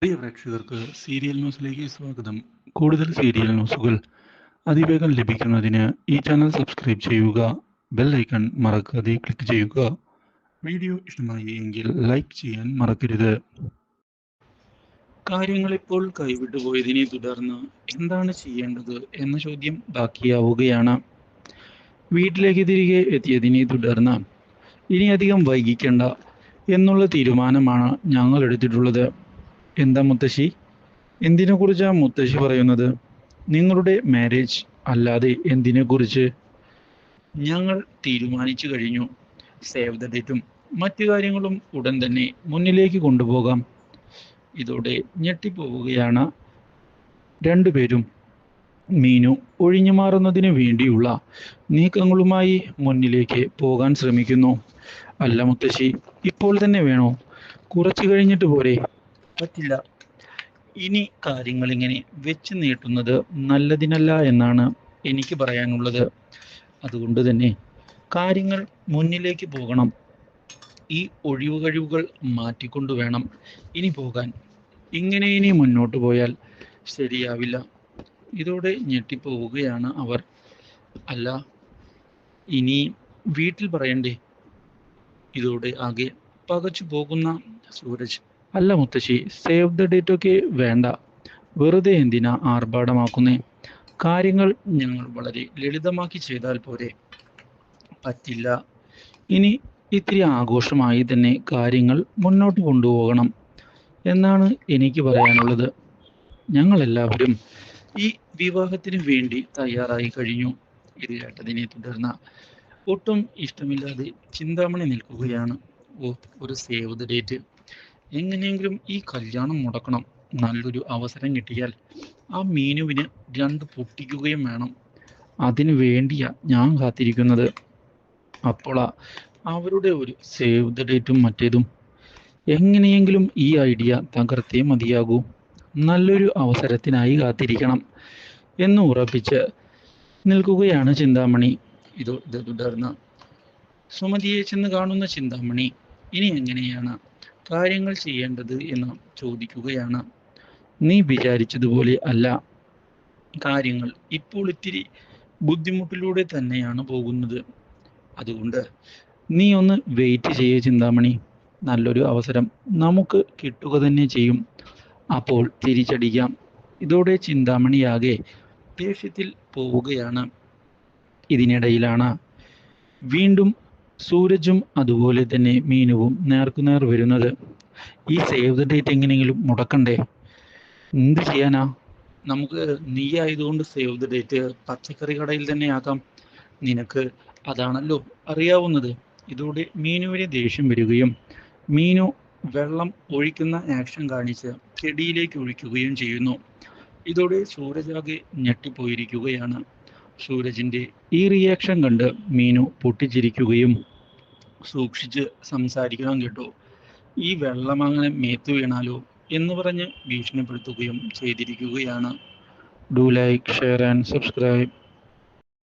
പ്രിയ പ്രേക്ഷകർക്ക് സീരിയൽ ന്യൂസിലേക്ക് സ്വാഗതം. കൂടുതൽ സീരിയൽ ന്യൂസുകൾ അതിവേഗം ലഭിക്കുന്നതിന് ഈ ചാനൽ സബ്സ്ക്രൈബ് ചെയ്യുക. ബെൽ ഐക്കൺ മറക്കാതെ ക്ലിക്ക് ചെയ്യുക. വീഡിയോ ഇഷ്ടമായി എങ്കിൽ ലൈക്ക് ചെയ്യാൻ മറക്കരുത്. കാര്യങ്ങൾ ഇപ്പോൾ കൈവിട്ടുപോയതിനെ തുടർന്ന് എന്താണ് ചെയ്യേണ്ടത് എന്ന ചോദ്യം ബാക്കിയാവുകയാണ്. വീട്ടിലേക്ക് തിരികെ എത്തിയതിനെ തുടർന്ന് ഇനിയധികം വൈകിക്കേണ്ട എന്നുള്ള തീരുമാനമാണ് ഞങ്ങൾ എടുത്തിട്ടുള്ളത്. എന്താ മുത്തശ്ശി? എന്തിനെക്കുറിച്ചാണ് മുത്തശ്ശി പറയുന്നത്? നിങ്ങളുടെ മാരേജ് അല്ലാതെ എന്തിനെക്കുറിച്ച്? ഞങ്ങൾ തീരുമാനിച്ചു കഴിഞ്ഞു. സേവ് ദ ഡേറ്റും മറ്റു കാര്യങ്ങളും ഉടൻ തന്നെ മുന്നിലേക്ക് കൊണ്ടുപോകാം. ഇതോടെ ഞെട്ടിപ്പോവുകയാണ് രണ്ടുപേരും. മീനു ഒഴിഞ്ഞു മാറുന്നതിന് വേണ്ടിയുള്ള നീക്കങ്ങളുമായി മുന്നിലേക്ക് പോകാൻ ശ്രമിക്കുന്നു. അല്ല മുത്തശ്ശി, ഇപ്പോൾ തന്നെ വേണോ? കുറച്ചു കഴിഞ്ഞിട്ട് പോരെ? പറ്റില്ല. ഇനി കാര്യങ്ങൾ ഇങ്ങനെ വെച്ച് നീട്ടുന്നത് നല്ലതിനല്ല എന്നാണ് എനിക്ക് പറയാനുള്ളത്. അതുകൊണ്ട് തന്നെ കാര്യങ്ങൾ മുന്നിലേക്ക് പോകണം. ഈ ഒഴിവ് കഴിവുകൾ മാറ്റിക്കൊണ്ടു വേണം ഇനി പോകാൻ. ഇനി മുന്നോട്ട് പോയാൽ ശരിയാവില്ല. ഇതോടെ ഞെട്ടിപ്പോവുകയാണ് അവർ. അല്ല, ഇനി വീട്ടിൽ പറയണ്ടേ? ഇതോടെ ആകെ പകച്ചു പോകുന്ന സൂരജ്, അല്ല മുത്തശ്ശി, സേവ് ദ ഡേറ്റ് ഒക്കെ വേണ്ട. വെറുതെ എന്തിനാ ആർഭാടമാക്കുന്നേ? കാര്യങ്ങൾ ഞങ്ങൾ വളരെ ലളിതമാക്കി ചെയ്താൽ പോരെ? പറ്റില്ല. ഇനി ഇത്തിരി ആഘോഷമായി തന്നെ കാര്യങ്ങൾ മുന്നോട്ട് കൊണ്ടുപോകണം എന്നാണ് എനിക്ക് പറയാനുള്ളത്. ഞങ്ങളെല്ലാവരും ഈ വിവാഹത്തിന് വേണ്ടി തയ്യാറായി കഴിഞ്ഞു. ഇത് കേട്ടതിനെ തുടർന്ന് ഒട്ടും ഇഷ്ടമില്ലാതെ ചിന്താമണി നിൽക്കുകയാണ്. ഓ, ഒരു സേവ് ദ ഡേറ്റ്! എങ്ങനെയെങ്കിലും ഈ കല്യാണം മുടക്കണം. നല്ലൊരു അവസരം കിട്ടിയാൽ ആ മീനുവിന് രണ്ട് പൊട്ടിക്കുകയും വേണം. അതിനു വേണ്ടിയാ ഞാൻ കാത്തിരിക്കുന്നത്. അപ്പോളാ അവരുടെ ഒരു സേവ് ദ ഡേറ്റും മറ്റേതും. എങ്ങനെയെങ്കിലും ഈ ഐഡിയ തകർത്തേ മതിയാകൂ. നല്ലൊരു അവസരത്തിനായി കാത്തിരിക്കണം എന്ന് ഉറപ്പിച്ച് നിൽക്കുകയാണ് ചിന്താമണി. ഇത് തുടർന്ന് സുമതിയെ ചെന്ന് കാണുന്ന ചിന്താമണി ഇനി എങ്ങനെയാണ് കാര്യങ്ങൾ ചെയ്യേണ്ടത് എന്ന് ചോദിക്കുകയാണ്. നീ വിചാരിച്ചതുപോലെ അല്ല കാര്യങ്ങൾ. ഇപ്പോൾ ഇത്തിരി ബുദ്ധിമുട്ടിലൂടെ തന്നെയാണ് പോകുന്നത്. അതുകൊണ്ട് നീ ഒന്ന് വെയിറ്റ് ചെയ്യേ ചിന്താമണി. നല്ലൊരു അവസരം നമുക്ക് കിട്ടുക തന്നെ ചെയ്യും. അപ്പോൾ തിരിച്ചടിക്കാം. ഇതോടെ ചിന്താമണിയാകെ ദേഷ്യത്തിൽ പോവുകയാണ്. ഇതിനിടയിലാണ് വീണ്ടും സൂരജും അതുപോലെ തന്നെ മീനുവും നേർക്കുനേർ വരുന്നത്. ഈ സേവ് ദ ഡേറ്റ് എങ്ങനെയെങ്കിലും മുടക്കണ്ടേ? എന്ത് ചെയ്യാനാ? നമുക്ക് നീ ആയതുകൊണ്ട് സേവ് ദ ഡേറ്റ് പച്ചക്കറി കടയിൽ തന്നെ ആക്കാം. നിനക്ക് അതാണല്ലോ അറിയാവുന്നത്. ഇതോടെ മീനുവിന് ദേഷ്യം വരികയും മീനു വെള്ളം ഒഴിക്കുന്ന ആക്ഷൻ കാണിച്ച് ചെടിയിലേക്ക് ഒഴിക്കുകയും ചെയ്യുന്നു. ഇതോടെ സൂരജാകെ ഞെട്ടിപ്പോയിരിക്കുകയാണ്. സൂരജിന്റെ ഈ റിയാക്ഷൻ കണ്ട് മീനു പൊട്ടിച്ചിരിക്കുകയും സൂക്ഷിച്ച് സംസാരിക്കണം കേട്ടോ, ഈ വെള്ളം അങ്ങനെ മേത്തു വീണാലോ എന്ന് പറഞ്ഞ് ഭീഷണിപ്പെടുത്തുകയും ചെയ്തിരിക്കുകയാണ്. Do like, share and subscribe.